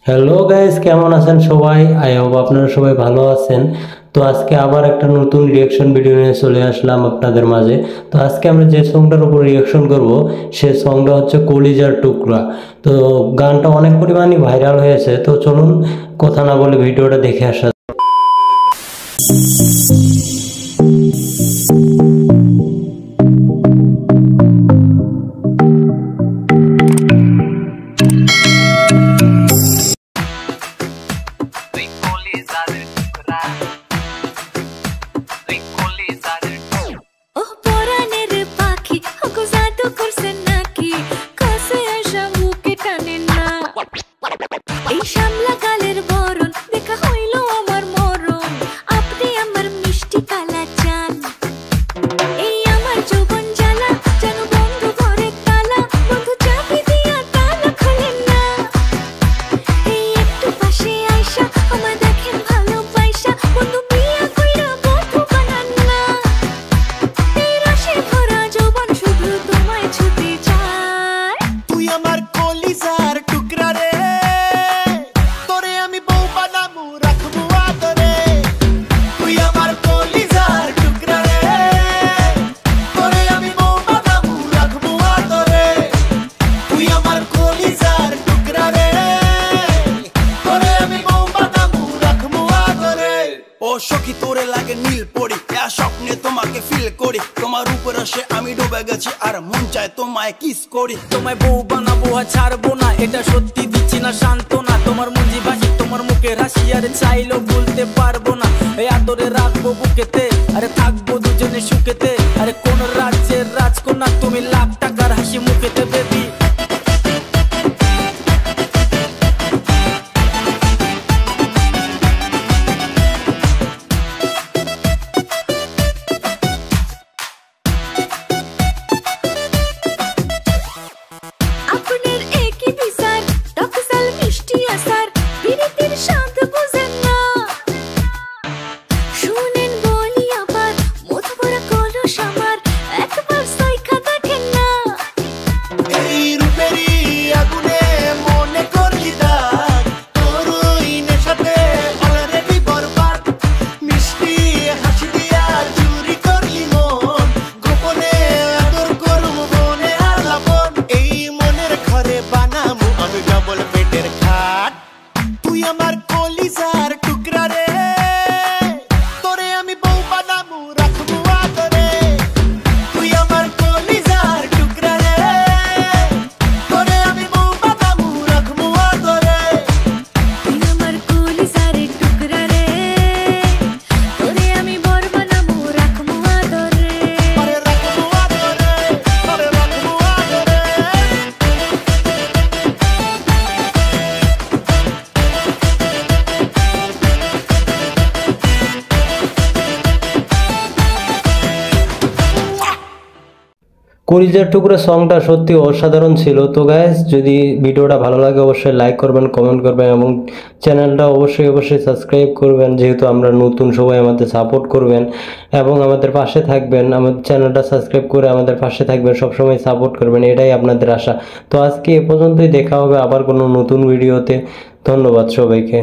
Hello guys, কেমন আছেন সবাই? আই হোপ আপনারা সবাই ভালো আছেন। তো আজকে আবার একটা নতুন রিয়াকশন ভিডিও নিয়ে চলে আসলাম আপনাদের মাঝে। তো আজকে আমরা যে সংটার উপর রিয়াকশন করব সে সংটা হচ্ছে কলিজার টুকরা। তো গানটা অনেক পরিমাণে ভাইরাল হয়েছে। তো চলুন কথা না বলে ভিডিওটা দেখে আসা। সখী তোরে লাগে নীল পড়ি স্বপ্নে তোমাকে ফিল করি তোমার উপর আসে আমি ডুবে গেছি আর মন চায় তোমায় কিস করি তোমায় বউ বানাবো আর ছাড়বো না এটা সত্যি দিচ্ছি না সান্ত্বনা তোমার মুঞ্জি ভাসি তোমার মুখের হাসি আর চাইলেও ভুলতে পারবো না এই আদরে রাখবো বুকেতে আরে থাকবো দুজনে সুখেতে আরে কোন রাজ্যের রাজকন্যা তুমি লাখ টাকার হাসি মুখেতে বেবি কলিজার টুকরা সংটা সত্যি অসাধারণ ছিল। তো গাইস, যদি ভিডিওটা ভালো লাগে অবশ্যই লাইক করবেন, কমেন্ট করবেন এবং চ্যানেলটা অবশ্যই সাবস্ক্রাইব করবেন, যেহেতু আমরা নতুন, সবাই আমাদের সাপোর্ট করবেন এবং আমাদের পাশে থাকবেন। আমাদের চ্যানেলটা সাবস্ক্রাইব করে আমাদের পাশে থাকবেন, সবসময় সাপোর্ট করবেন, এটাই আপনাদের আশা। তো আজকে এ পর্যন্তই, দেখা হবে আবার কোনো নতুন ভিডিওতে। ধন্যবাদ সবাইকে।